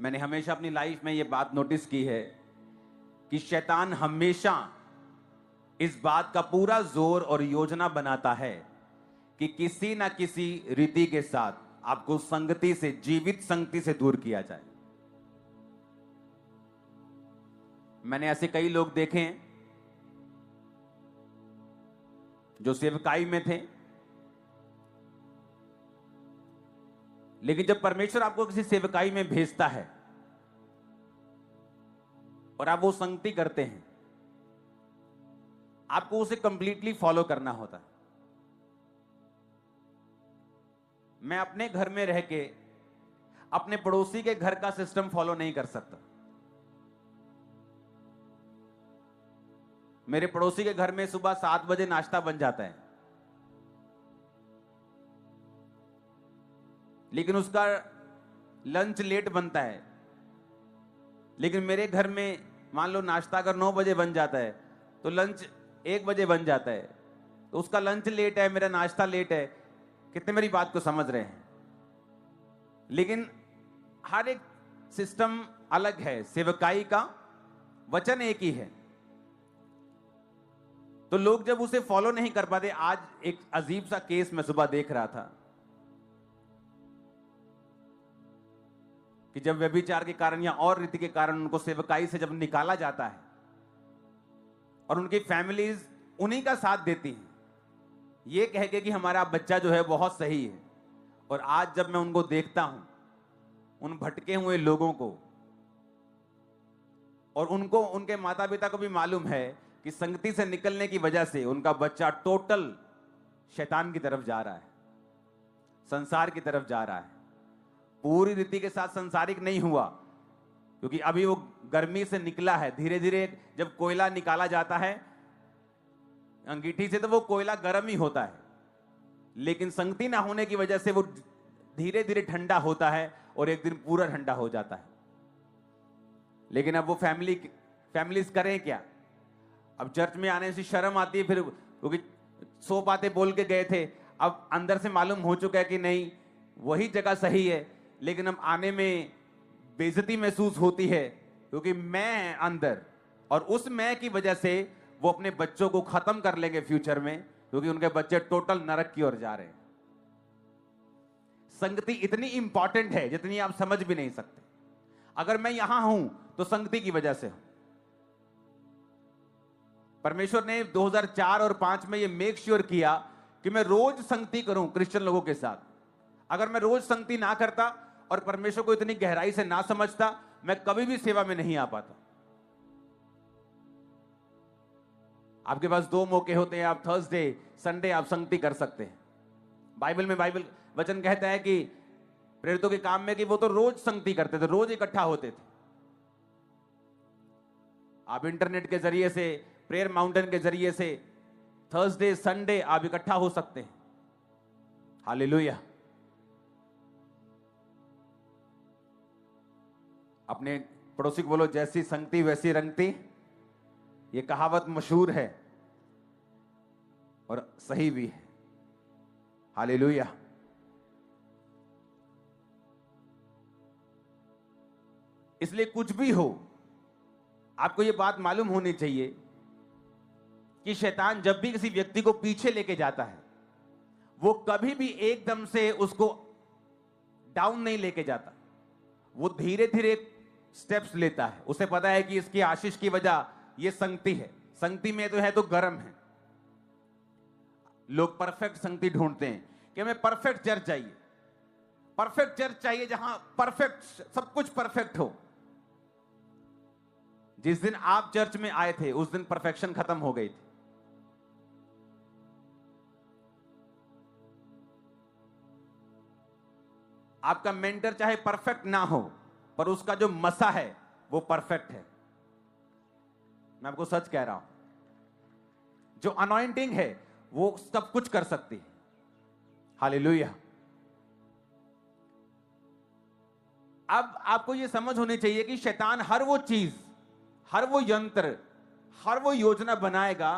मैंने हमेशा अपनी लाइफ में ये बात नोटिस की है कि शैतान हमेशा इस बात का पूरा जोर और योजना बनाता है कि किसी ना किसी रीति के साथ आपको संगति से, जीवित संगति से दूर किया जाए। मैंने ऐसे कई लोग देखे हैं जो सेवकाई में थे, लेकिन जब परमेश्वर आपको किसी सेवकाई में भेजता है और आप वो संगति करते हैं, आपको उसे कंप्लीटली फॉलो करना होता है। मैं अपने घर में रह के अपने पड़ोसी के घर का सिस्टम फॉलो नहीं कर सकता। मेरे पड़ोसी के घर में सुबह 7 बजे नाश्ता बन जाता है, लेकिन उसका लंच लेट बनता है। लेकिन मेरे घर में मान लो नाश्ता अगर 9 बजे बन जाता है तो लंच 1 बजे बन जाता है, तो उसका लंच लेट है, मेरा नाश्ता लेट है। कितने मेरी बात को समझ रहे हैं? लेकिन हर एक सिस्टम अलग है, सेवकाई का वचन एक ही है। तो लोग जब उसे फॉलो नहीं कर पाते, आज एक अजीब सा केस मैं सुबह देख रहा था कि जब व्यभिचार के कारण या और रीति के कारण उनको सेवकाई से जब निकाला जाता है और उनकी फैमिलीज उन्हीं का साथ देती हैं, ये कह के कि हमारा बच्चा जो है बहुत सही है। और आज जब मैं उनको देखता हूं, उन भटके हुए लोगों को, और उनको, उनके माता पिता को भी मालूम है कि संगति से निकलने की वजह से उनका बच्चा टोटल शैतान की तरफ जा रहा है, संसार की तरफ जा रहा है। पूरी रीति के साथ संसारिक नहीं हुआ, क्योंकि अभी वो गर्मी से निकला है। धीरे धीरे जब कोयला निकाला जाता है अंगीठी से, तो वो कोयला गर्म ही होता है, लेकिन संगति ना होने की वजह से वो धीरे धीरे ठंडा होता है और एक दिन पूरा ठंडा हो जाता है। लेकिन अब वो फैमिलीज करें क्या? अब चर्च में आने से शर्म आती है, फिर क्योंकि 100 बातें बोल के गए थे, अब अंदर से मालूम हो चुका है कि नहीं वही जगह सही है, लेकिन अब आने में बेइज्जती महसूस होती है क्योंकि मैं अंदर, और उस मैं की वजह से वो अपने बच्चों को खत्म कर लेंगे फ्यूचर में, क्योंकि उनके बच्चे टोटल नरक की ओर जा रहे हैं। संगति इतनी इंपॉर्टेंट है जितनी आप समझ भी नहीं सकते। अगर मैं यहां हूं तो संगति की वजह से हूं। परमेश्वर ने 2004 और 5 में ये मेक श्योर किया कि मैं रोज संगति करूं क्रिश्चियन लोगों के साथ। अगर मैं रोज संगति ना करता और परमेश्वर को इतनी गहराई से ना समझता, मैं कभी भी सेवा में नहीं आ पाता। आपके पास 2 मौके होते हैं, आप थर्सडे संडे आप संगति कर सकते हैं। बाइबल वचन कहता है कि प्रेरितों के काम में कि वो तो रोज संगति करते थे, रोज इकट्ठा होते थे। आप इंटरनेट के जरिए से, प्रेयर माउंटेन के जरिए से थर्सडे संडे आप इकट्ठा हो सकते हैं। हालेलुया। अपने पड़ोसी को बोलो, जैसी संगति वैसी रंगती। ये कहावत मशहूर है और सही भी है। हालेलुया। इसलिए कुछ भी हो, आपको यह बात मालूम होनी चाहिए कि शैतान जब भी किसी व्यक्ति को पीछे लेके जाता है, वो कभी भी एकदम से उसको डाउन नहीं लेके जाता। वो धीरे धीरे स्टेप्स लेता है। उसे पता है कि इसकी आशीष की वजह ये संगति है। संगति में तो है तो गर्म है। लोग परफेक्ट संगति ढूंढते हैं कि हमें परफेक्ट चर्च चाहिए, परफेक्ट चर्च चाहिए जहां परफेक्ट, सब कुछ परफेक्ट हो। जिस दिन आप चर्च में आए थे उस दिन परफेक्शन खत्म हो गई थी। आपका मेंटर चाहे परफेक्ट ना हो, पर उसका जो मसा है वो परफेक्ट है। मैं आपको सच कह रहा हूं, जो अनॉइंटिंग है वो सब कुछ कर सकती है। हालेलुया। अब आपको यह समझ होनी चाहिए कि शैतान हर वो चीज, हर वो यंत्र, हर वो योजना बनाएगा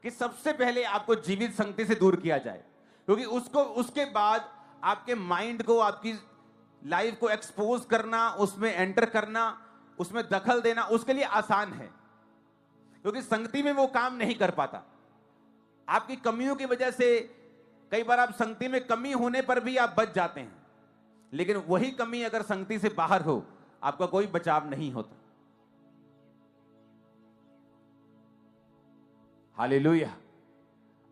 कि सबसे पहले आपको जीवित संगति से दूर किया जाए, क्योंकि उसके बाद आपके माइंड को, आपकी लाइफ को एक्सपोज करना, उसमें एंटर करना, उसमें दखल देना उसके लिए आसान है, क्योंकि संगति में वो काम नहीं कर पाता। आपकी कमियों की वजह से कई बार आप संगति में कमी होने पर भी आप बच जाते हैं, लेकिन वही कमी अगर संगति से बाहर हो, आपका कोई बचाव नहीं होता। हालेलुया।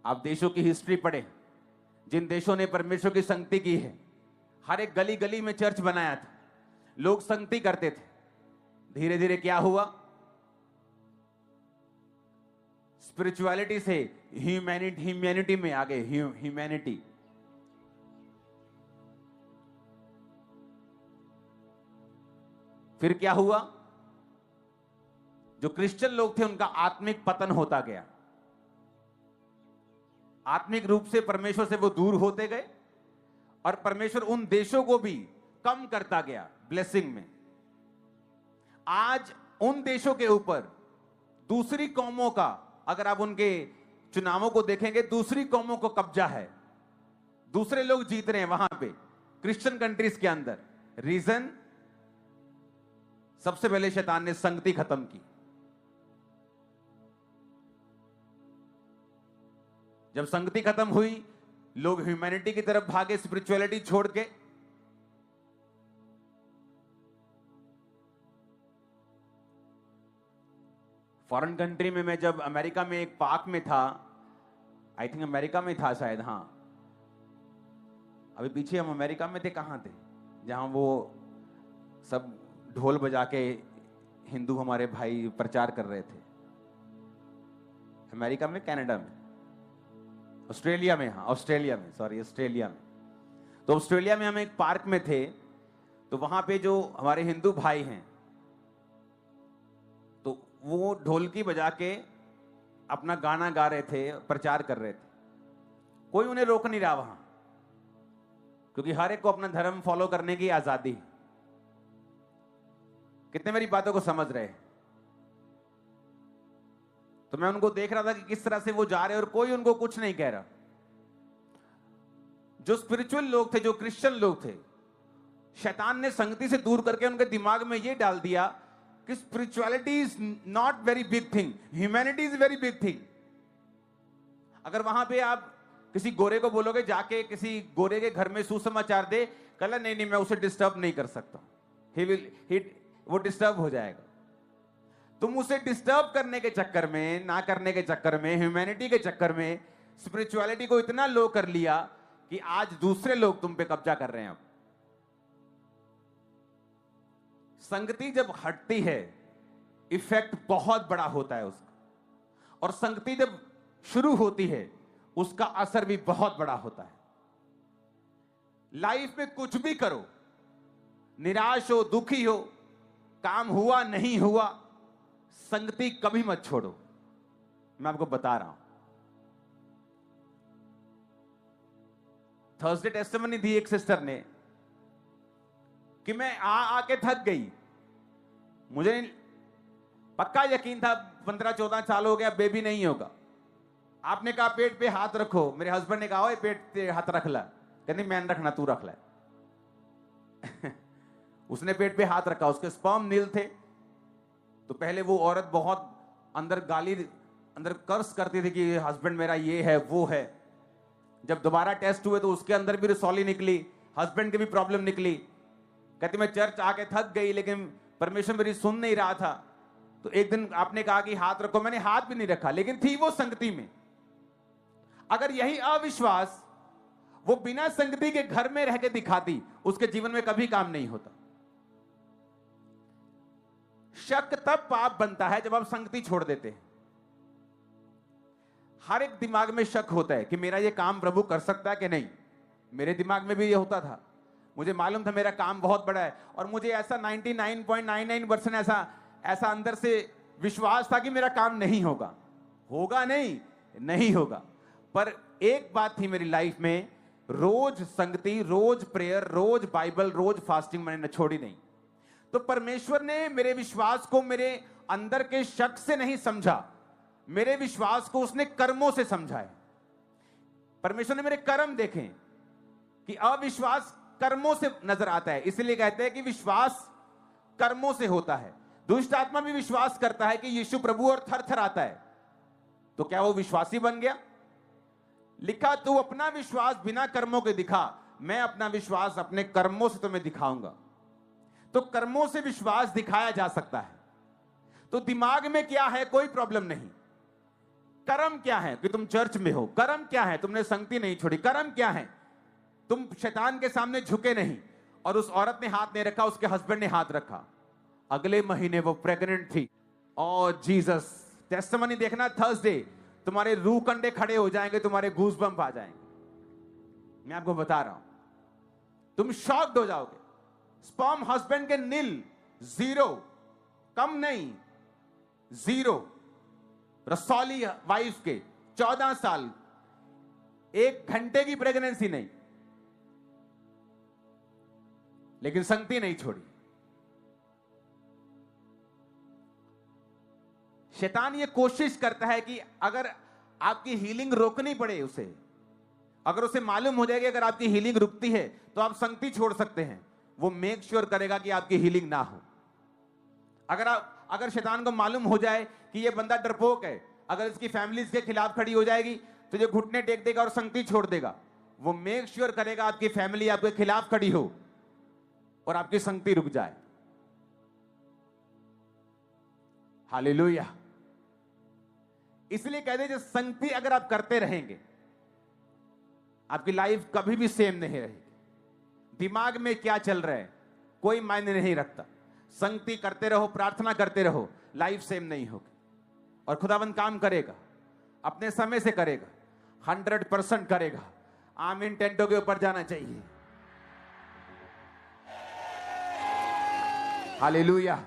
आप देशों की हिस्ट्री पढ़ें, जिन देशों ने परमेश्वर की संगति की है, हर एक गली गली में चर्च बनाया था, लोग संगति करते थे। धीरे धीरे क्या हुआ, स्पिरिचुअलिटी से ह्यूमैनिटी में आ गए। ह्यूमैनिटी, फिर क्या हुआ, जो क्रिश्चियन लोग थे उनका आत्मिक पतन होता गया। आत्मिक रूप से परमेश्वर से वो दूर होते गए, और परमेश्वर उन देशों को भी कम करता गया ब्लेसिंग में। आज उन देशों के ऊपर दूसरी कौमों का, अगर आप उनके चुनावों को देखेंगे, दूसरी कौमों को कब्जा है, दूसरे लोग जीत रहे हैं वहां पे क्रिश्चियन कंट्रीज के अंदर। रीजन, सबसे पहले शैतान ने संगति खत्म की। जब संगति खत्म हुई, लोग ह्यूमैनिटी की तरफ भागे, स्पिरिचुअलिटी छोड़ के। फॉरेन कंट्री में, मैं जब अमेरिका में एक पार्क में था, आई थिंक अमेरिका में था शायद, हां अभी पीछे हम अमेरिका में थे, कहां थे, जहां वो सब ढोल बजा के हिंदू हमारे भाई प्रचार कर रहे थे। अमेरिका में, कनाडा में, ऑस्ट्रेलिया में, हाँ ऑस्ट्रेलिया में, सॉरी ऑस्ट्रेलिया में। तो ऑस्ट्रेलिया में हम एक पार्क में थे, तो वहां पे जो हमारे हिंदू भाई हैं, तो वो ढोलकी बजा के अपना गाना गा रहे थे, प्रचार कर रहे थे। कोई उन्हें रोक नहीं रहा वहां, क्योंकि हर एक को अपना धर्म फॉलो करने की आजादी है। कितने मेरी बातों को समझ रहे हैं? तो मैं उनको देख रहा था कि किस तरह से वो जा रहे हैं, और कोई उनको कुछ नहीं कह रहा। जो स्पिरिचुअल लोग थे, जो क्रिश्चियन लोग थे, शैतान ने संगति से दूर करके उनके दिमाग में ये डाल दिया कि spirituality is not very big thing, humanity is very big thing. अगर वहां पे आप किसी गोरे को बोलोगे जाके किसी गोरे के घर में सुसमाचार दे, कल नहीं नहीं मैं उसे डिस्टर्ब नहीं कर सकता, वो डिस्टर्ब हो जाएगा। तुम उसे डिस्टर्ब करने के चक्कर में, ना करने के चक्कर में, ह्यूमैनिटी के चक्कर में स्पिरिचुअलिटी को इतना लो कर लिया कि आज दूसरे लोग तुम पे कब्जा कर रहे हैं। अब संगति जब हटती है, इफेक्ट बहुत बड़ा होता है उसका, और संगति जब शुरू होती है, उसका असर भी बहुत बड़ा होता है। लाइफ में कुछ भी करो, निराश हो, दुखी हो, काम हुआ नहीं हुआ, संगति कभी मत छोड़ो। मैं आपको बता रहा हूं, थर्सडे टेस्टिमनी दी एक सिस्टर ने कि मैं आके थक गई, मुझे पक्का यकीन था 15-14 साल हो गया, बेबी नहीं होगा। आपने कहा पेट पे हाथ रखो, मेरे हस्बैंड ने कहा ओए पेट पे हाथ रख ला, कहती मैं रखना, तू रख ला। उसने पेट पे हाथ रखा, उसके स्पर्म नील थे। तो पहले वो औरत बहुत अंदर अंदर कर्स करती थी कि हस्बैंड मेरा ये है वो है। जब दोबारा टेस्ट हुए तो उसके अंदर भी रसौली निकली, हस्बैंड की भी प्रॉब्लम निकली। कहती मैं चर्च आके थक गई, लेकिन परमेश्वर मेरी सुन नहीं रहा था। तो एक दिन आपने कहा कि हाथ रखो, मैंने हाथ भी नहीं रखा, लेकिन थी वो संगति में। अगर यही अविश्वास वो बिना संगति के घर में रह के दिखाती, उसके जीवन में कभी काम नहीं होता। शक तब पाप बनता है जब आप संगति छोड़ देते हैं। हर एक दिमाग में शक होता है कि मेरा ये काम प्रभु कर सकता है कि नहीं। मेरे दिमाग में भी ये होता था, मुझे मालूम था मेरा काम बहुत बड़ा है, और मुझे ऐसा 99.99% ऐसा अंदर से विश्वास था कि मेरा काम नहीं होगा। होगा नहीं होगा। पर एक बात थी मेरी लाइफ में, रोज संगति, रोज प्रेयर, रोज बाइबल, रोज फास्टिंग मैंने छोड़ी नहीं। तो परमेश्वर ने मेरे विश्वास को मेरे अंदर के शक से नहीं समझा, मेरे विश्वास को उसने कर्मों से समझा है। परमेश्वर ने मेरे कर्म देखे कि अविश्वास कर्मों से नजर आता है, इसलिए कहते हैं कि विश्वास कर्मों से होता है। दुष्ट आत्मा भी विश्वास करता है कि यीशु प्रभु और थर थर आता है, तो क्या वो विश्वासी बन गया? लिखा, तू अपना विश्वास बिना कर्मों के दिखा, मैं अपना विश्वास अपने कर्मों से तुम्हें दिखाऊंगा। तो कर्मों से विश्वास दिखाया जा सकता है। तो दिमाग में क्या है कोई प्रॉब्लम नहीं, कर्म क्या है कि तुम चर्च में हो, कर्म क्या है तुमने संगति नहीं छोड़ी, कर्म क्या है तुम शैतान के सामने झुके नहीं। और उस औरत ने हाथ नहीं रखा, उसके हस्बैंड ने हाथ रखा, अगले महीने वो प्रेग्नेंट थी। और जीसस, टेस्टिमनी देखना थर्सडे, तुम्हारे रूह कंडे खड़े हो जाएंगे, तुम्हारे गूज़बम्प आ जाएंगे। मैं आपको बता रहा हूं, तुम शॉक्ड हो जाओगे। स्पर्म हस्बैंड के नील, जीरो, कम नहीं, जीरो। रसौली वाइफ के 14 साल, 1 घंटे की प्रेगनेंसी नहीं, लेकिन संगति नहीं छोड़ी। शैतान ये कोशिश करता है कि अगर आपकी हीलिंग रोकनी पड़े उसे, अगर उसे मालूम हो जाएगी अगर आपकी हीलिंग रुकती है तो आप संगति छोड़ सकते हैं, वो मेक श्योर करेगा कि आपकी हीलिंग ना हो। अगर शैतान को मालूम हो जाए कि ये बंदा डरपोक है, अगर इसकी फैमिली इसके खिलाफ खड़ी हो जाएगी तो ये घुटने टेक देगा और संगति छोड़ देगा। वो मेक श्योर करेगा आपकी फैमिली आपके खिलाफ खड़ी हो और आपकी संगति रुक जाए। हालेलुया। इसलिए कहते हैं संगति अगर आप करते रहेंगे आपकी लाइफ कभी भी सेम नहीं रहेगी। दिमाग में क्या चल रहा है कोई मायने नहीं रखता। संगति करते रहो, प्रार्थना करते रहो, लाइफ सेम नहीं होगी और खुदावंद काम करेगा, अपने समय से करेगा, 100% करेगा। आमीन। टेंटों के ऊपर जाना चाहिए। Hallelujah,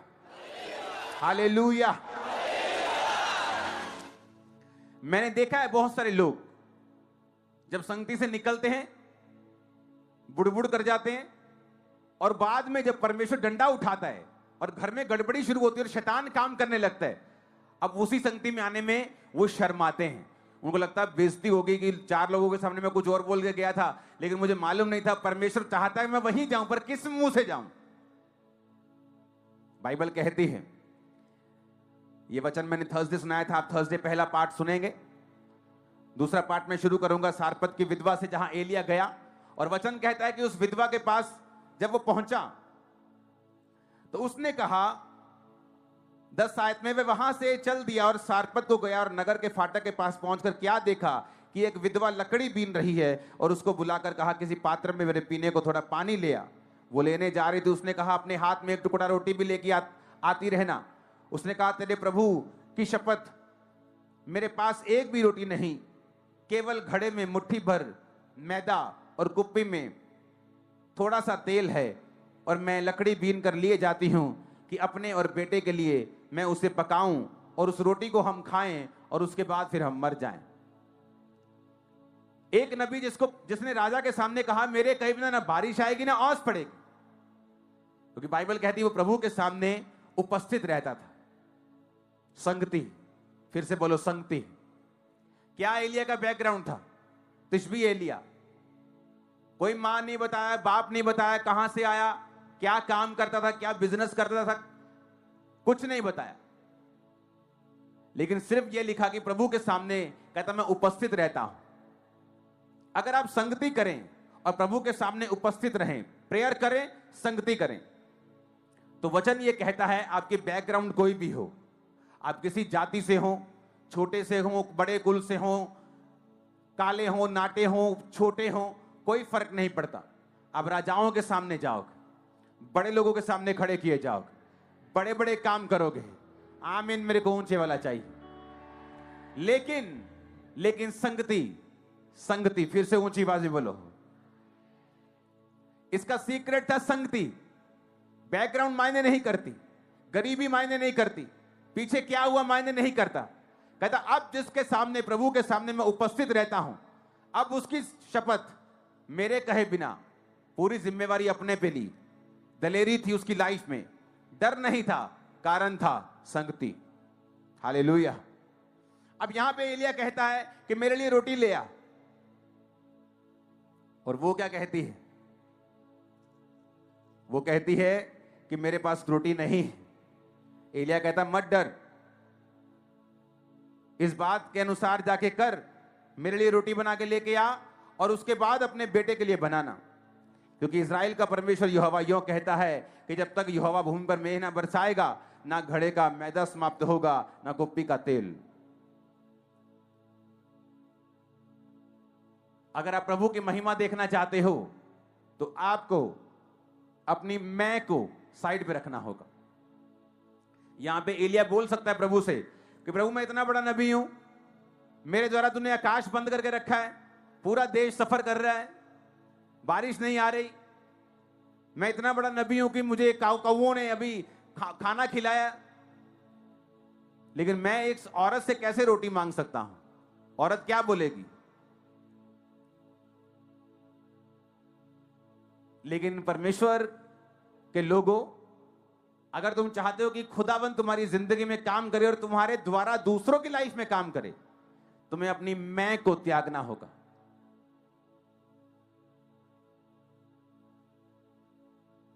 hallelujah. मैंने देखा है बहुत सारे लोग जब संगति से निकलते हैं बुड़बुड़ कर जाते हैं और बाद में जब परमेश्वर डंडा उठाता है और घर में गड़बड़ी शुरू होती है और शैतान काम करने लगता है, अब उसी संगति में आने में वो शर्माते हैं। उनको लगता है बेइज्जती हो गई कि 4 लोगों के सामने मैं कुछ और बोल के गया था, लेकिन मुझे मालूम नहीं था परमेश्वर चाहता है मैं वहीं जाऊं, पर किस मुंह से जाऊं। बाइबल कहती है, ये वचन मैंने थर्सडे सुनाया था, आप थर्सडे पहला पार्ट सुनेंगे। दूसरा पार्ट में शुरू करूंगा सारपत की विधवा से, जहां एलिया गया और वचन कहता है कि उस विधवा के पास जब वो पहुंचा तो उसने कहा 10 आयत में, वे वहां से चल दिया और सारपत को गया और नगर के फाटक के पास पहुंचकर क्या देखा कि एक विधवा लकड़ी बीन रही है और उसको बुलाकर कहा किसी पात्र में मेरे पीने को थोड़ा पानी ले आ। वो लेने जा रही थी, उसने कहा अपने हाथ में एक टुकड़ा रोटी भी लेके आती रहना। उसने कहा तेरे प्रभु की शपथ मेरे पास एक भी रोटी नहीं, केवल घड़े में मुट्ठी भर मैदा और कुप्पी में थोड़ा सा तेल है और मैं लकड़ी बीन कर लिए जाती हूं कि अपने और बेटे के लिए मैं उसे पकाऊं और उस रोटी को हम खाएं और उसके बाद फिर हम मर जाएं। एक नबी जिसने राजा के सामने कहा मेरे कहे बिना ना बारिश आएगी ना ओस पड़ेगी, क्योंकि बाइबल कहती है वो प्रभु के सामने उपस्थित रहता था। संगति, फिर से बोलो संगति। क्या एलिया का बैकग्राउंड था? तिशबी एलिया। कोई मां नहीं बताया, बाप नहीं बताया, कहां से आया, क्या काम करता था, क्या बिजनेस करता था, कुछ नहीं बताया। लेकिन सिर्फ यह लिखा कि प्रभु के सामने कहता मैं उपस्थित रहता हूं। अगर आप संगति करें और प्रभु के सामने उपस्थित रहें, प्रेयर करें, संगति करें, तो वचन यह कहता है आपके बैकग्राउंड कोई भी हो, आप किसी जाति से हो, छोटे से हो, बड़े कुल से हो, काले हो, नाटे हो, छोटे हो, कोई फर्क नहीं पड़ता। आप राजाओं के सामने जाओगे, बड़े लोगों के सामने खड़े किए जाओगे, बड़े बड़े काम करोगे। आमीन। मेरे को ऊंचे वाला चाहिए। लेकिन संगति, फिर से ऊंची आवाज में बोलो। इसका सीक्रेट था संगति। बैकग्राउंड मायने नहीं करती, गरीबी मायने नहीं करती, पीछे क्या हुआ मायने नहीं करता। कहता अब जिसके सामने, प्रभु के सामने मैं उपस्थित रहता हूं, अब उसकी शपथ मेरे कहे बिना, पूरी जिम्मेवारी अपने पे ली। दलेरी थी उसकी लाइफ में, डर नहीं था, कारण था संगति। हालेलुया। अब यहां पे एलिया कहता है कि मेरे लिए रोटी ले आ, और वो क्या कहती है? वो कहती है कि मेरे पास रोटी नहीं है। एलिया कहता मत डर, इस बात के अनुसार जाके कर, मेरे लिए रोटी बना के लेके आ और उसके बाद अपने बेटे के लिए बनाना, क्योंकि इज़राइल का परमेश्वर यहोवा यूं कहता है कि जब तक यहोवा भूमि पर मेघ ना बरसाएगा, ना घड़े का मैदा समाप्त होगा, ना कुप्पी का तेल। अगर आप प्रभु की महिमा देखना चाहते हो तो आपको अपनी मैं को साइड पे रखना होगा। यहां पे एलिया बोल सकता है प्रभु से कि प्रभु मैं इतना बड़ा नबी हूं, मेरे द्वारा तूने आकाश बंद करके रखा है, पूरा देश सफर कर रहा है, बारिश नहीं आ रही, मैं इतना बड़ा नबी हूं कि मुझे कौवों ने अभी खाना खिलाया, लेकिन मैं एक औरत से कैसे रोटी मांग सकता हूं? औरत क्या बोलेगी? लेकिन परमेश्वर के लोगों, अगर तुम चाहते हो कि खुदावन तुम्हारी जिंदगी में काम करे और तुम्हारे द्वारा दूसरों की लाइफ में काम करे, तुम्हें अपनी मैं को त्यागना होगा।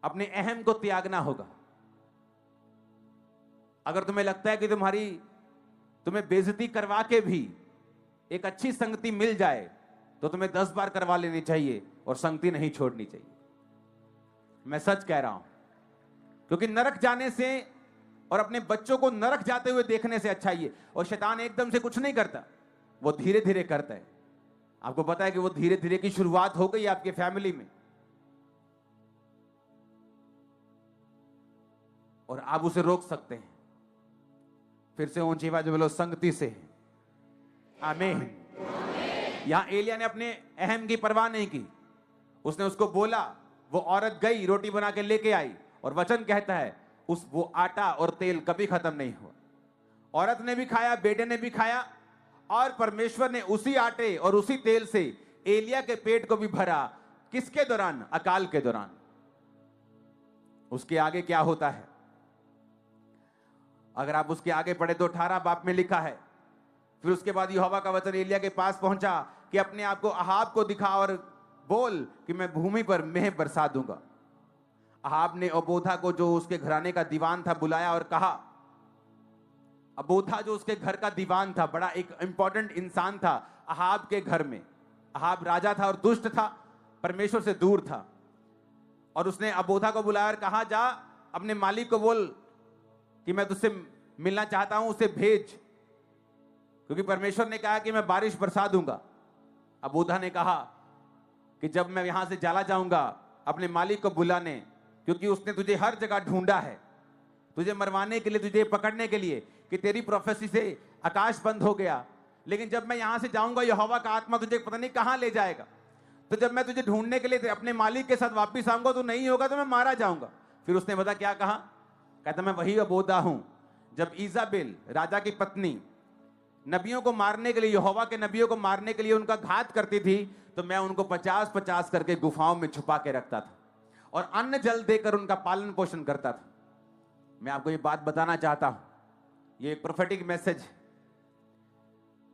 अपने अहम को त्यागना होगा। अगर तुम्हें लगता है कि तुम्हें बेइज्जती करवा के भी एक अच्छी संगति मिल जाए तो तुम्हें 10 बार करवा लेनी चाहिए और संगति नहीं छोड़नी चाहिए। मैं सच कह रहा हूं, क्योंकि नरक जाने से और अपने बच्चों को नरक जाते हुए देखने से अच्छा ही है। और शैतान एकदम से कुछ नहीं करता, वो धीरे धीरे करता है। आपको पता है कि वो धीरे धीरे की शुरुआत हो गई आपके फैमिली में, और आप उसे रोक सकते हैं। फिर से ऊंची आवाज में बोलो, संगति से। आमीन। यहां एलिया ने अपने अहम की परवाह नहीं की, उसने उसको बोला, वो औरत गई, रोटी बना के लेके आई, और वचन कहता है वो आटा और तेल कभी खत्म नहीं हुआ। औरत ने भी खाया, बेटे ने भी खाया, और परमेश्वर ने उसी आटे और उसी तेल से एलिया के पेट को भी भरा। किसके दौरान? अकाल के दौरान। उसके आगे क्या होता है? अगर आप उसके आगे पढ़े तो 18 बाब में लिखा है, फिर उसके बाद यहोवा का वचन एलिया के पास पहुंचा कि अपने आप को अहाब को दिखा और बोल कि मैं भूमि पर मेह बरसा दूंगा। अहाब ने अबोधा को, जो उसके घराने का दीवान था, बुलाया और कहा, अबोधा जो उसके घर का दीवान था, बड़ा एक इंपॉर्टेंट इंसान था अहाब के घर में। अहाब राजा था और दुष्ट था, परमेश्वर से दूर था, और उसने अबोधा को बुलाया और कहा, जा अपने मालिक को बोल कि मैं तुझसे मिलना चाहता हूं, उसे भेज, क्योंकि परमेश्वर ने कहा कि मैं बारिश बरसा दूंगा। अबोधा ने कहा कि जब मैं यहां से चला जाऊंगा अपने मालिक को बुलाने, क्योंकि उसने तुझे हर जगह ढूंढा है, तुझे मरवाने के लिए, तुझे पकड़ने के लिए, कि तेरी प्रोफेसी से आकाश बंद हो गया, लेकिन जब मैं यहां से जाऊंगा यहोवा का आत्मा तुझे पता नहीं कहां ले जाएगा। तो जब मैं तुझे ढूंढने के लिए अपने मालिक के साथ वापिस आऊंगा तो नहीं होगा, तो मैं मारा जाऊंगा। फिर उसने बता क्या कहा? कहता मैं वही अबोधा हूं जब ईजाबेल राजा की पत्नी नबियों को मारने के लिए, यहोवा के नबियों को मारने के लिए उनका घात करती थी, तो मैं उनको 50-50 करके गुफाओं में छुपा के रखता था और अन्न जल देकर उनका पालन पोषण करता था। मैं आपको ये बात बताना चाहता हूं, ये एक प्रोफेटिक मैसेज है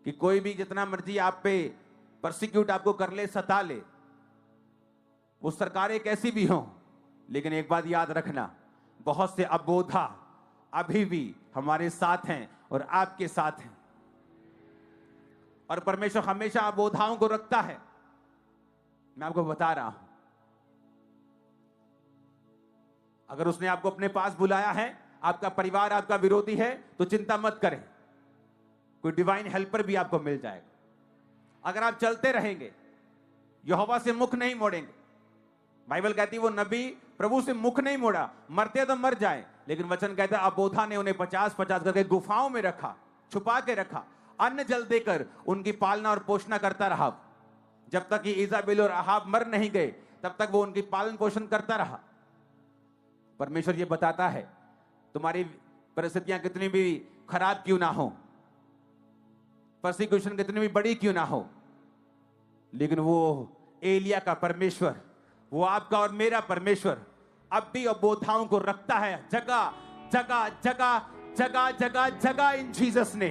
कि कोई भी जितना मर्जी आप पे परसिक्यूट आपको कर ले, सता ले, वो सरकारें कैसी भी हों, लेकिन एक बात याद रखना, बहुत से अबोधा अभी भी हमारे साथ हैं और आपके साथ हैं, और परमेश्वर हमेशा अबोधाओं को रखता है। मैं आपको बता रहा हूं, अगर उसने आपको अपने पास बुलाया है, आपका परिवार आपका विरोधी है, तो चिंता मत करें, कोई डिवाइन हेल्पर भी आपको मिल जाएगा। अगर आप चलते रहेंगे, यहोवा से मुख नहीं मोड़ेंगे, बाइबल कहती है वो नबी प्रभु से मुख नहीं मोड़ा, मरते तो मर जाए, लेकिन वचन कहता है अबोधा ने उन्हें 50-50 करके गुफाओं में रखा, छुपा के रखा, अन्न जल देकर उनकी पालना और पोषण करता रहा। जब तक कि ईजाबेल और अहाब मर नहीं गए, तब तक वो उनकी पालन पोषण करता रहा। परमेश्वर ये बताता है, तुम्हारी परिस्थितियां कितनी भी खराब क्यों ना हो, परसिक्यूशन कितनी भी बड़ी क्यों ना हो, लेकिन वो एलिया का परमेश्वर, वो आपका और मेरा परमेश्वर अब भी अबोधाओं को रखता है, जगह जगह जगह जगह जगह जगह, इन जीसस ने।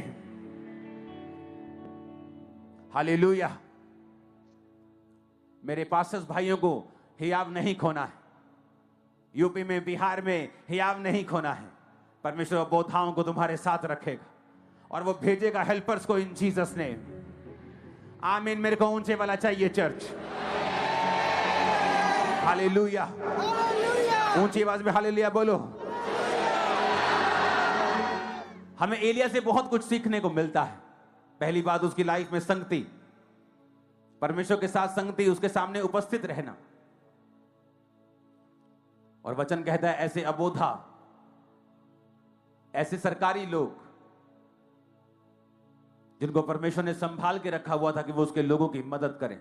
हालेलुया। मेरे पास्टर्स भाइयों को हियाव नहीं खोना है। यूपी में, बिहार में हियाव नहीं खोना है। परमेश्वर बोधाओं को तुम्हारे साथ रखेगा और वो भेजेगा हेल्पर्स को इन जीसस नेम। आमीन। मेरे को ऊंचे वाला चाहिए चर्च। हालेलुया। ऊंची आवाज में हालेलुया बोलो। हमें एलिया से बहुत कुछ सीखने को मिलता है। पहली बात, उसकी लाइफ में संगति, परमेश्वर के साथ संगति, उसके सामने उपस्थित रहना। और वचन कहता है ऐसे अबोधा, ऐसे सरकारी लोग जिनको परमेश्वर ने संभाल के रखा हुआ था कि वो उसके लोगों की मदद करें,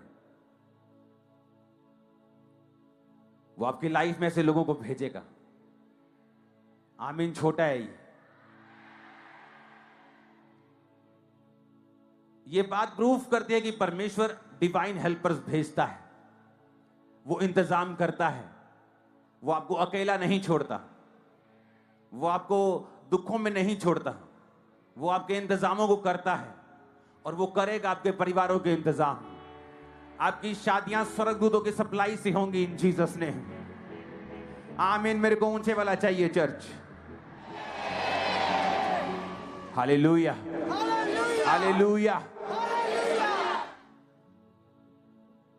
वो आपकी लाइफ में ऐसे लोगों को भेजेगा। आमीन। छोटा है ये बात प्रूफ करती है कि परमेश्वर डिवाइन हेल्पर्स भेजता है, वो इंतजाम करता है, वो आपको अकेला नहीं छोड़ता, वो आपको दुखों में नहीं छोड़ता, वो आपके इंतजामों को करता है और वो करेगा आपके परिवारों के इंतजाम। आपकी शादियां स्वर्गदूतों की सप्लाई से होंगी इन जीसस ने। आमीन। मेरे को ऊंचे वाला चाहिए चर्च। Hallelujah, hallelujah.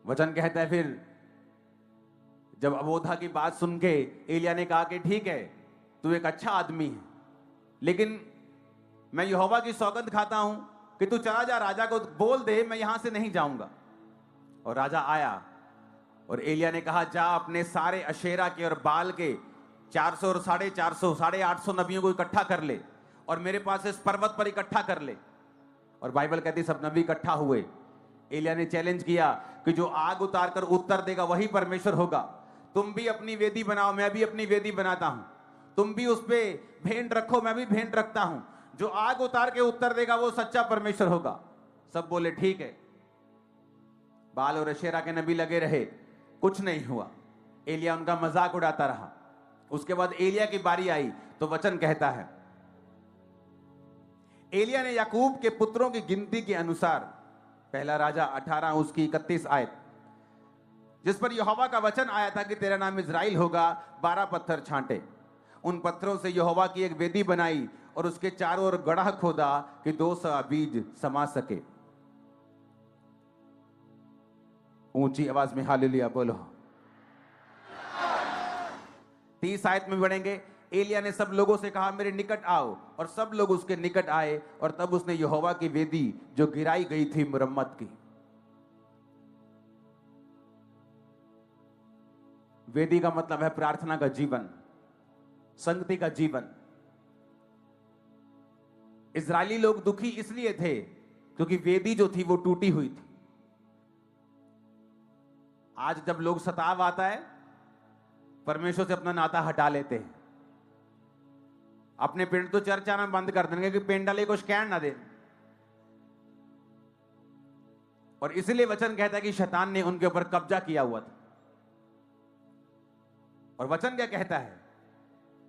वचन कहता है फिर जब अबोधा की बात सुन के एलिया ने कहा कि ठीक है, तू एक अच्छा आदमी है, लेकिन मैं यहोवा की सौगंध खाता हूं कि तू चला जा, राजा को बोल दे मैं यहां से नहीं जाऊंगा। और राजा आया और एलिया ने कहा जा अपने सारे अशेरा के और बाल के 400 और 450 850 नबियों को इकट्ठा कर ले और मेरे पास इस पर्वत पर इकट्ठा कर ले। और बाइबल कहती सब नबी इकट्ठा हुए। एलिया ने चैलेंज किया कि जो आग उतार कर उत्तर देगा वही परमेश्वर होगा। तुम भी अपनी वेदी बनाओ, मैं भी अपनी वेदी बनाता हूं, तुम भी उस पे भेंट रखो, मैं भी भेंट रखता हूं, जो आग उतार के उत्तर देगा वो सच्चा परमेश्वर होगा। सब बोले ठीक है। बाल और अशेरा के नबी लगे रहे, कुछ नहीं हुआ। एलिया उनका मजाक उड़ाता रहा। उसके बाद एलिया की बारी आई तो वचन कहता है एलिया ने याकूब के पुत्रों की गिनती के अनुसार, पहला राजा 18 उसकी 31 आयत, जिस पर यहोवा का वचन आया था कि तेरा नाम इज़राइल होगा, 12 पत्थर छांटे। उन पत्थरों से यहोवा की एक वेदी बनाई और उसके चारों ओर गड्ढा खोदा कि 200 बीज समा सके। ऊंची आवाज में हालेलुया बोलो। 30 आयत में बढ़ेंगे। एलिया ने सब लोगों से कहा मेरे निकट आओ, और सब लोग उसके निकट आए और तब उसने यहोवा की वेदी जो गिराई गई थी मुरम्मत की। वेदी का मतलब है प्रार्थना का जीवन, संगति का जीवन। इजरायली लोग दुखी इसलिए थे क्योंकि वेदी जो थी वो टूटी हुई थी। आज जब लोग सताव आता है, परमेश्वर से अपना नाता हटा लेते हैं। अपने पिंड तो चर्च आना बंद कर देंगे कि पिंड वाले को स्कैन ना दे। और इसलिए वचन कहता है कि शैतान ने उनके ऊपर कब्जा किया हुआ था। और वचन क्या कहता है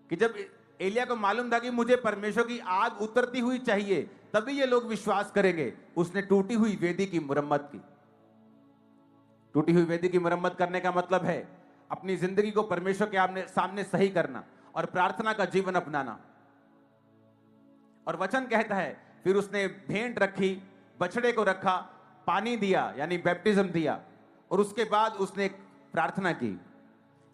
कि जब एलिया को मालूम था कि मुझे परमेश्वर की आग उतरती हुई चाहिए तभी ये लोग विश्वास करेंगे, उसने टूटी हुई वेदी की मुरम्मत की। टूटी हुई वेदी की मुरम्मत करने का मतलब है अपनी जिंदगी को परमेश्वर के सामने सही करना और प्रार्थना का जीवन अपनाना। और वचन कहता है फिर उसने भेंट रखी, बछड़े को रखा, पानी दिया यानी बैप्टिज्म दिया, और उसके बाद उसने प्रार्थना की।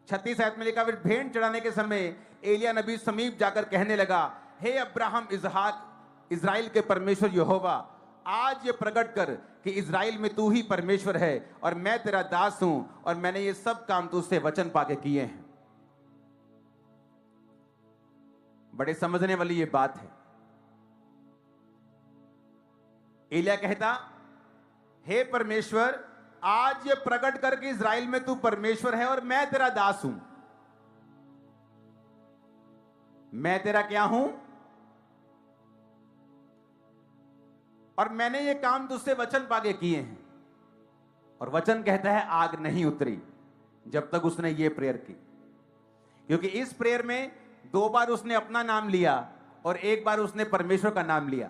36 आयत में लिखा फिर भेंट चढ़ाने के समय एलिया नबी समीप जाकर कहने लगा, हे अब्राहम, इसहाक, इज़राइल के परमेश्वर यहोवा, आज ये प्रकट कर कि इज़राइल में तू ही परमेश्वर है और मैं तेरा दास हूं और मैंने ये सब काम तुझसे वचन पाके किए हैं। बड़े समझने वाली ये बात है। एलिया कहता, हे परमेश्वर, आज ये प्रकट कर कि इज़राइल में तू परमेश्वर है और मैं तेरा दास हूं। मैं तेरा क्या हूं? और मैंने ये काम तुझसे वचन पाके किए हैं। और वचन कहता है आग नहीं उतरी जब तक उसने ये प्रेयर की, क्योंकि इस प्रेयर में 2 बार उसने अपना नाम लिया और 1 बार उसने परमेश्वर का नाम लिया।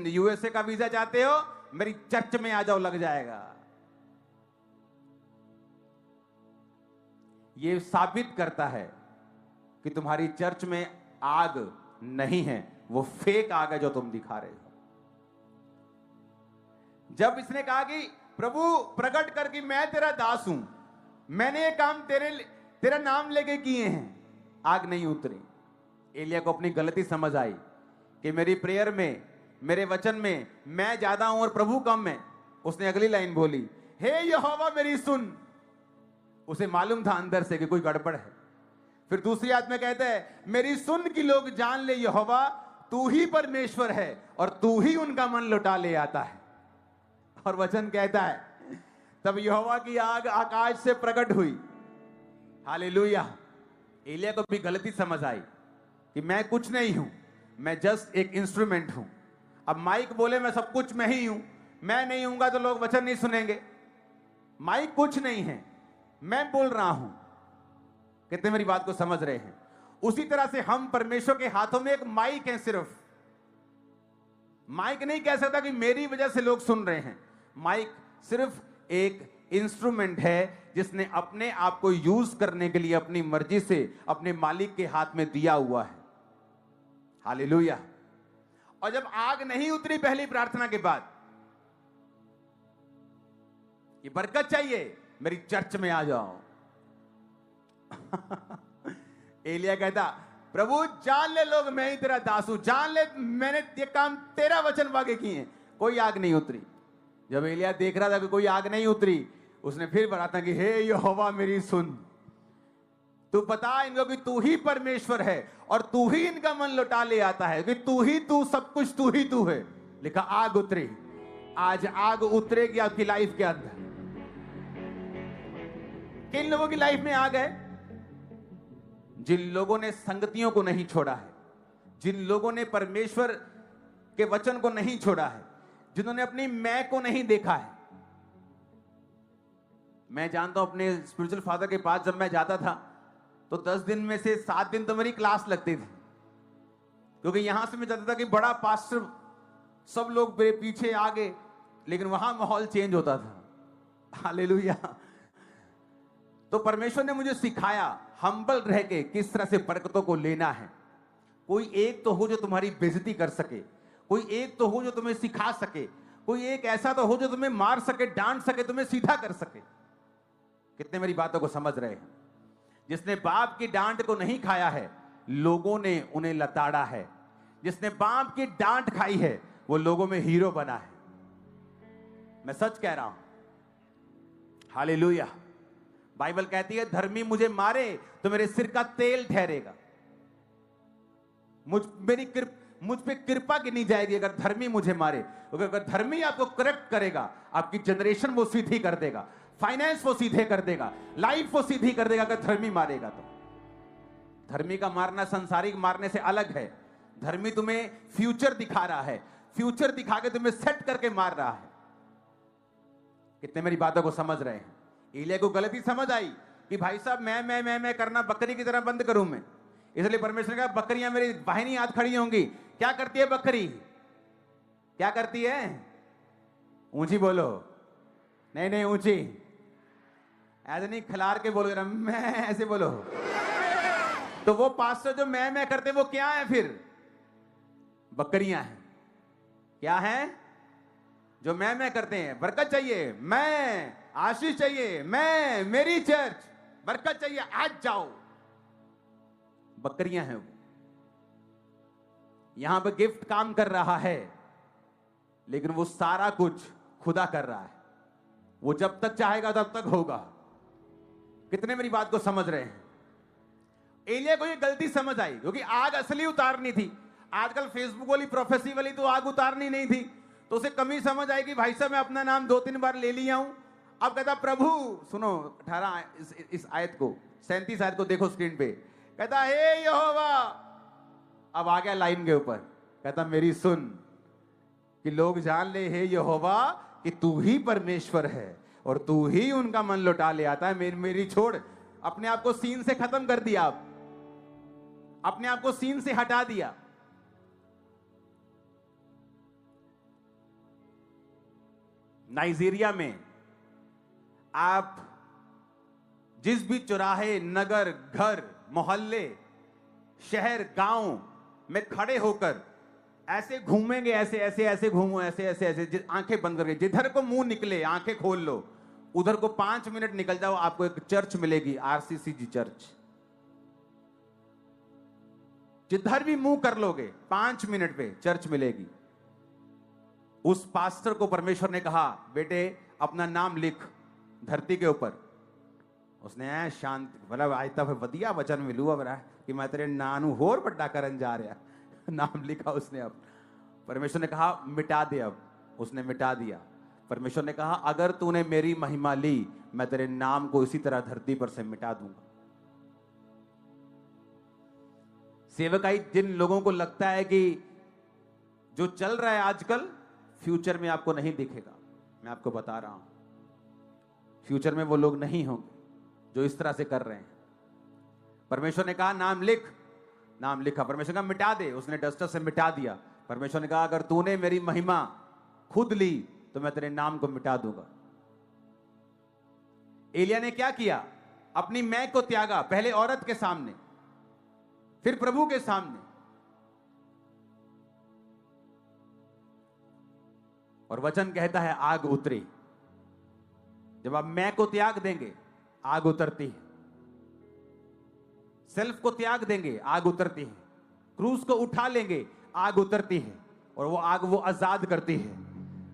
यूएसए का वीजा चाहते हो, मेरी चर्च में आ जाओ, लग जाएगा। ये साबित करता है कि तुम्हारी चर्च में आग नहीं है, वो फेक आग है जो तुम दिखा रहे हो। जब इसने कहा कि प्रभु प्रकट कर कि मैं तेरा दास हूं, मैंने ये काम तेरा नाम लेके किए हैं, आग नहीं उतरी। एलिया को अपनी गलती समझ आई कि मेरी प्रेयर में, मेरे वचन में मैं ज्यादा हूं और प्रभु कम है। उसने अगली लाइन बोली, हे यहोवा मेरी सुन। उसे मालूम था अंदर से कि कोई गड़बड़ है। फिर दूसरी आयत में कहता है, मेरी सुन कि लोग जान ले यहोवा तू ही परमेश्वर है और तू ही उनका मन लौटा ले आता है। और वचन कहता है, तब यहोवा की आग आकाश से प्रकट हुई। हालेलुया। एलिया को भी गलती समझ आई कि मैं कुछ नहीं हूं, मैं जस्ट एक इंस्ट्रूमेंट हूं। अब माइक बोले मैं सब कुछ मैं ही हूं, मैं नहीं हूंगा तो लोग वचन नहीं सुनेंगे। माइक कुछ नहीं है, मैं बोल रहा हूं। कितने मेरी बात को समझ रहे हैं? उसी तरह से हम परमेश्वर के हाथों में एक माइक है। सिर्फ माइक नहीं कह सकता कि मेरी वजह से लोग सुन रहे हैं। माइक सिर्फ एक इंस्ट्रूमेंट है जिसने अपने आप को यूज करने के लिए अपनी मर्जी से अपने मालिक के हाथ में दिया हुआ है। हालेलुया। और जब आग नहीं उतरी पहली प्रार्थना के बाद, ये बरकत चाहिए, मेरी चर्च में आ जाओ। एलिया कहता, प्रभु जान ले लोग मैं ही तेरा दास हूं, जान ले मैंने ये काम तेरा वचन वागे किए हैं। कोई आग नहीं उतरी। जब एलिया देख रहा था कि कोई आग नहीं उतरी, उसने फिर प्रार्थना की, हे यहोवा मेरी सुन, तू बता इनको कि तू ही परमेश्वर है और तू ही इनका मन लौटा ले आता है, कि तू ही तू, सब कुछ तू ही तू है। लिखा आग उतरी। आज आग उतरेगी आपकी लाइफ के अंदर। किन लोगों की लाइफ में आग है? जिन लोगों ने संगतियों को नहीं छोड़ा है, जिन लोगों ने परमेश्वर के वचन को नहीं छोड़ा है, जिन्होंने अपनी मैं को नहीं देखा है। मैं जानता हूं अपने स्पिरिचुअल फादर के पास जब मैं जाता था तो 10 दिन में से 7 दिन तो मेरी क्लास लगती थी, क्योंकि यहां से मैं जाता था कि बड़ा पास्टर, सब लोग मेरे पीछे आगे, लेकिन वहां माहौल चेंज होता था। हालेलुया। तो परमेश्वर ने मुझे सिखाया हम्बल रह के किस तरह से बरकतों को लेना है। कोई एक तो हो जो तुम्हारी बेइज्जती कर सके, कोई एक तो हो जो तुम्हें सिखा सके, कोई एक ऐसा तो हो जो तुम्हें मार सके, डांट सके, तुम्हें सीधा कर सके। कितने मेरी बातों को समझ रहे हैं? जिसने बाप की डांट को नहीं खाया है, लोगों ने उन्हें लताड़ा है। जिसने बाप की डांट खाई है, वो लोगों में हीरो बना है। मैं सच कह रहा हूं। हालेलुया। बाइबल कहती है, धर्मी मुझे मारे तो मेरे सिर का तेल ठहरेगा। मुझ पे कृपा गिनी जाएगी अगर धर्मी मुझे मारे। अगर धर्मी आपको करेक्ट करेगा, आपकी जनरेशन वो सीधी कर देगा, फाइनेंस वो सीधे कर देगा, लाइफ वो सीधी कर देगा। अगर धर्मी मारेगा तो धर्मी का मारना संसारिक मारने से अलग है। धर्मी तुम्हें फ्यूचर दिखा रहा है, फ्यूचर दिखा के तुम्हें सेट करके मार रहा है। कितने मेरी बातों को समझ रहे हैं? एलिया को गलती समझ आई कि भाई साहब मैं करना बकरी की तरह बंद करूं मैं। इसलिए परमेश्वर ने कहा, बकरियां मेरी बाहिनी हाथ खड़ी होंगी। क्या करती है बकरी? क्या करती है? ऊंची बोलो। नहीं ऊंची, ऐसे नहीं खिलार के बोलो जरा, मैं ऐसे बोलो। तो वो पास्टर जो मैं करते वो क्या है फिर? बकरियां हैं। क्या है? जो मैं करते हैं। बरकत चाहिए, मैं आशीष चाहिए, मैं मेरी चर्च, बरकत चाहिए, आज जाओ। बकरियां हैं वो। यहां पे गिफ्ट काम कर रहा है, लेकिन वो सारा कुछ खुदा कर रहा है। वो जब तक चाहेगा तब तक होगा। कितने मेरी बात को समझ रहे हैं? एलिया को ये गलती समझ आई, क्योंकि आग असली उतारनी थी। आजकल फेसबुक वाली प्रोफेसी वाली तो आग उतारनी नहीं थी, तो उसे कमी समझ आई कि भाई साहब मैं अपना नाम 2-3 बार ले लिया हूं। अब कहता, प्रभु सुनो 18 इस आयत को, 37 आयत को देखो स्क्रीन पे। कहता, हे यहोवा, अब आ गया लाइन के ऊपर। कहता, मेरी सुन कि लोग जान ले हे यहोवा कि तू ही परमेश्वर है और तू ही उनका मन लौटा ले आता है। मेरी छोड़। अपने आप को सीन से खत्म कर दिया, आप अपने आप को सीन से हटा दिया। नाइजीरिया में आप जिस भी चौराहे, नगर, घर, मोहल्ले, शहर, गांव में खड़े होकर ऐसे घूमेंगे, ऐसे ऐसे ऐसे घूमो, ऐसे ऐसे ऐसे, आंखें बंद करके, जिधर को मुंह निकले आंखें खोल लो, उधर को 5 मिनट निकल जाओ, आपको एक चर्च मिलेगी, आरसीसीजी चर्च। जिधर भी मुंह कर लोगे 5 मिनट पे चर्च मिलेगी। उस पास्टर को परमेश्वर ने कहा, बेटे अपना नाम लिख धरती के ऊपर। उसने शांत बोला, आज तक वधिया वचन मिलूगा बरा कि मैं तेरे नानू होर बड़ा करन जा रहा। नाम लिखा उसने। अब परमेश्वर ने कहा मिटा दे। अब उसने मिटा दिया। परमेश्वर ने कहा अगर तूने मेरी महिमा ली, मैं तेरे नाम को इसी तरह धरती पर से मिटा दूंगा। सेवकाई जिन लोगों को लगता है कि जो चल रहा है आजकल, फ्यूचर में आपको नहीं दिखेगा, मैं आपको बता रहा हूं, फ्यूचर में वो लोग नहीं होंगे जो इस तरह से कर रहे हैं। परमेश्वर ने कहा नाम लिख, नाम लिखा। परमेश्वर ने कहा मिटा दे, उसने डस्टर से मिटा दिया। परमेश्वर ने कहा अगर तूने मेरी महिमा खुद ली तो मैं तेरे नाम को मिटा दूंगा। एलिया ने क्या किया? अपनी मैं को त्यागा, पहले औरत के सामने, फिर प्रभु के सामने। और वचन कहता है आग उतरी। जब आप मैं को त्याग देंगे आग उतरती है। सेल्फ को त्याग देंगे आग उतरती है। क्रूस को उठा लेंगे आग उतरती है। और वो आग वो आजाद करती है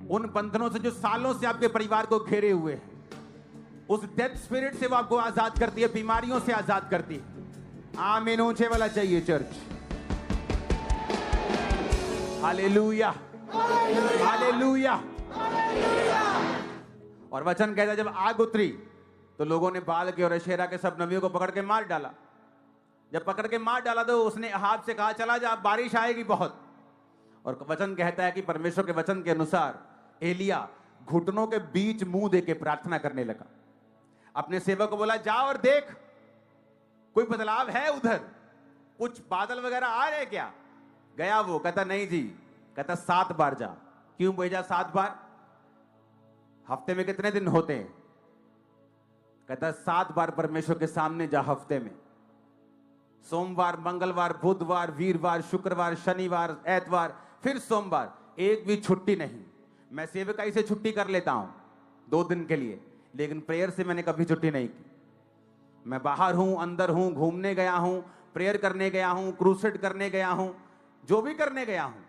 उन बंधनों से जो सालों से आपके परिवार को घेरे हुए हैं। उस डेथ स्पिरिट से वो आपको आजाद करती है, बीमारियों से आजाद करती है। आमीन ऊंचे वाला चाहिए चर्च। Hallelujah, hallelujah. और वचन कहता है जब आग उतरी तो लोगों ने बाल के और अशेरा के सब नबियों को पकड़ के मार डाला। जब पकड़ के मार डाला तो उसने अहाब से कहा चला जा, बारिश आएगी बहुत। और वचन कहता है कि परमेश्वर के वचन के अनुसार एलिया घुटनों के बीच मुंह देके प्रार्थना करने लगा। अपने सेवक को बोला जा और देख कोई बदलाव है उधर, कुछ बादल वगैरह आ रहे क्या? गया वो, कहता नहीं जी। कहता 7 बार जा। क्यों भेजा 7 बार? हफ्ते में कितने दिन होते हैं? कहता 7 बार परमेश्वर के सामने जा हफ्ते में। सोमवार, मंगलवार, बुधवार, वीरवार, शुक्रवार, शनिवार, एतवार, फिर सोमवार, एक भी छुट्टी नहीं। मैं सेवकाई से छुट्टी कर लेता हूं 2 दिन के लिए, लेकिन प्रेयर से मैंने कभी छुट्टी नहीं की। मैं बाहर हूं, अंदर हूं, घूमने गया हूं, प्रेयर करने गया हूं, क्रूसेड करने गया हूं, जो भी करने गया हूं,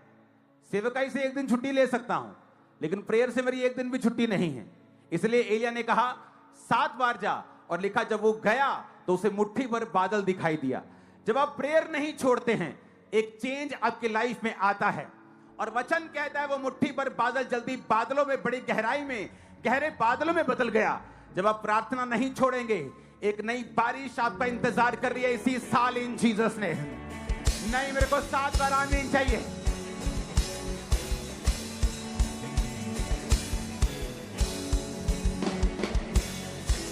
सेवकाई से 1 दिन छुट्टी ले सकता हूं, लेकिन प्रेयर से मेरी 1 दिन भी छुट्टी नहीं है। इसलिए एलिया ने कहा 7 बार जा। और लिखा जब वो गया तो उसे मुट्ठी भर बादल दिखाई दिया। जब आप प्रेयर नहीं छोड़ते हैं, एक चेंज आपकी लाइफ में आता है। और वचन कहता है वो मुट्ठी भर बादल जल्दी बादलों में, बड़ी गहराई में, गहरे बादलों में बदल गया। जब आप प्रार्थना नहीं छोड़ेंगे, एक नई बारिश आपका इंतजार कर रही है इसी साल इन जीसस ने। नहीं, मेरे को 7 बार आमीन चाहिए।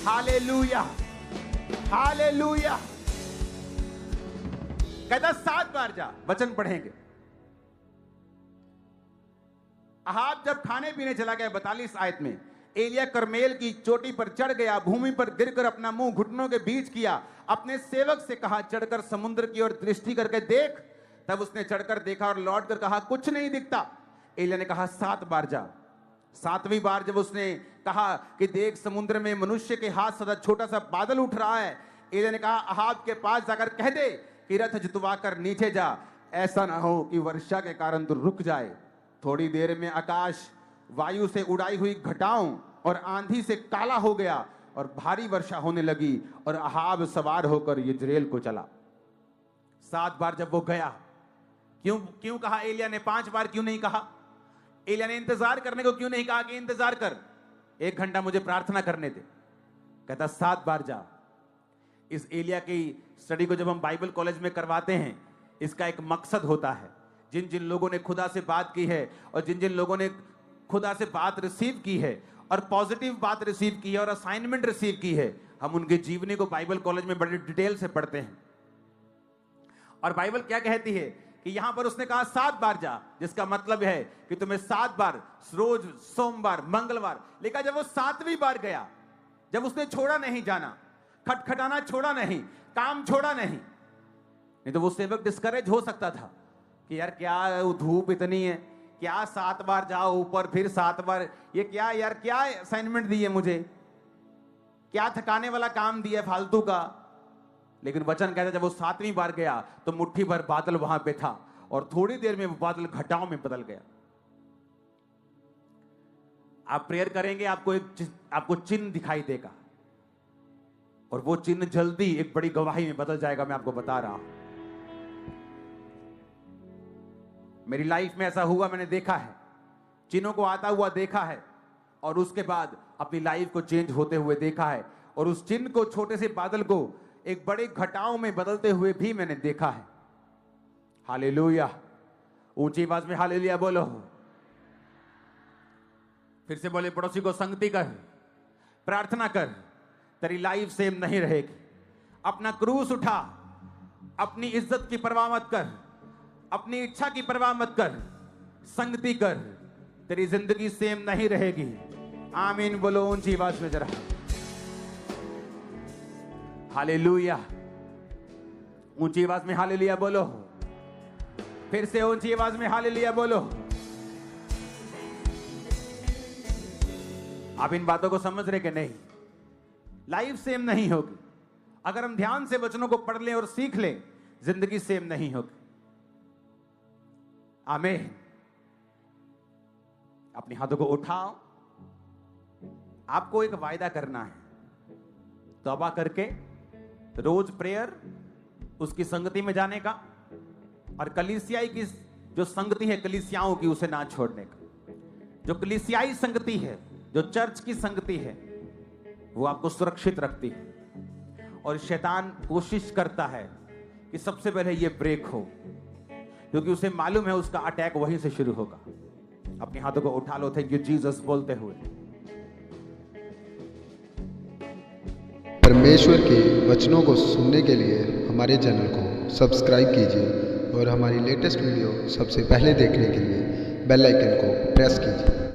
Hallelujah, hallelujah. कहता 7 बार जा। वचन पढ़ेंगे। अहाब जब खाने पीने चला गया 42 आयत में, एलिया करमेल की चोटी पर चढ़ गया, भूमि पर गिरकर अपना मुंह घुटनों के बीच किया, अपने सेवक से कहा चढ़कर समुद्र की ओर दृष्टि करके देख। तब उसने चढ़कर देखा और लौट कर कहा कुछ नहीं दिखता। एलिया ने कहा 7 बार जा। 7वीं बार जब उसने कहा कि देख समुद्र में मनुष्य के हाथ सदा छोटा सा बादल उठ रहा है, एलिया ने कहा अहाब के पास जाकर कह दे कि रथ जुतवा कर नीचे जा, ऐसा ना हो कि वर्षा के कारण तू रुक जाए। थोड़ी देर में आकाश वायु से उड़ाई हुई घटाओं और आंधी से काला हो गया और भारी वर्षा होने लगी और अहाब सवार होकर यिज्रेल को चला। 7 बार जब वो गया, क्यों कहा एलिया ने 5 बार क्यों नहीं कहा? एलिया ने इंतजार करने को क्यों नहीं कहा कि इंतजार कर, 1 घंटा मुझे प्रार्थना करने दे? कहता 7 बार जा। इस एलिया की स्टडी को जब हम बाइबल कॉलेज में करवाते हैं, इसका एक मकसद होता है। जिन जिन लोगों ने खुदा से बात की है और जिन जिन लोगों ने खुदा से बात रिसीव की है और पॉजिटिव बात रिसीव की है और असाइनमेंट रिसीव की है, हम उनके जीवनी को बाइबल कॉलेज में बड़े डिटेल से पढ़ते हैं। और बाइबल क्या कहती है कि यहां पर उसने कहा 7 बार जा, जिसका मतलब है कि तुम्हें 7 बार, रोज सोमवार, मंगलवार। लेकिन जब वो 7वीं बार गया, जब उसने छोड़ा नहीं जाना, खटखटाना छोड़ा नहीं, काम छोड़ा नहीं तो वो सेवक डिस्करेज हो सकता था कि यार क्या धूप इतनी है, क्या 7 बार जाओ ऊपर फिर 7 बार, ये क्या यार, क्या असाइनमेंट दी है मुझे, क्या थकाने वाला काम दिया फालतू का। लेकिन वचन कहता है जब वो 7वीं बार गया तो मुट्ठी भर बादल वहां पे था और थोड़ी देर में वो बादल घटाओं में बदल गया। आप प्रेयर करेंगे, आपको चिन्ह दिखाई देगा और वो चिन्ह जल्दी एक बड़ी गवाही में बदल जाएगा। मैं आपको बता रहा हूं, मेरी लाइफ में ऐसा हुआ, मैंने देखा है, चिन्हों को आता हुआ देखा है और उसके बाद अपनी लाइफ को चेंज होते हुए देखा है और उस चिन्ह को, छोटे से बादल को एक बड़े घटाओं में बदलते हुए भी मैंने देखा है। हालेलुया, ऊंची आवाज में हालेलुया बोलो। फिर से बोले, पड़ोसी को संगति कर, प्रार्थना कर, तेरी लाइफ सेम नहीं रहेगी। अपना क्रूस उठा, अपनी इज्जत की परवाह मत कर, अपनी इच्छा की परवाह मत कर, संगति कर, तेरी जिंदगी सेम नहीं रहेगी। आमीन बोलो ऊंची आवाज में जरा। हालेलुया, ऊंची आवाज में हालेलुया बोलो। फिर से ऊंची आवाज में हालेलुया बोलो। आप इन बातों को समझ रहे कि नहीं? लाइफ सेम नहीं होगी। अगर हम ध्यान से वचनों को पढ़ लें और सीख लें, जिंदगी सेम नहीं होगी। आमीन। अपने हाथों को उठाओ। आपको एक वायदा करना है, तौबा करके रोज प्रेयर, उसकी संगति में जाने का और कलीसियाई की जो संगति है कलीसियाओं की, उसे ना छोड़ने का। जो कलीसियाई संगति है, जो चर्च की संगति है, वो आपको सुरक्षित रखती है और शैतान कोशिश करता है कि सबसे पहले ये ब्रेक हो, क्योंकि उसे मालूम है उसका अटैक वहीं से शुरू होगा। अपने हाथों को उठा लो, थैंक यू जीसस बोलते हुए। परमेश्वर के वचनों को सुनने के लिए हमारे चैनल को सब्सक्राइब कीजिए और हमारी लेटेस्ट वीडियो सबसे पहले देखने के लिए बेल आइकन को प्रेस कीजिए।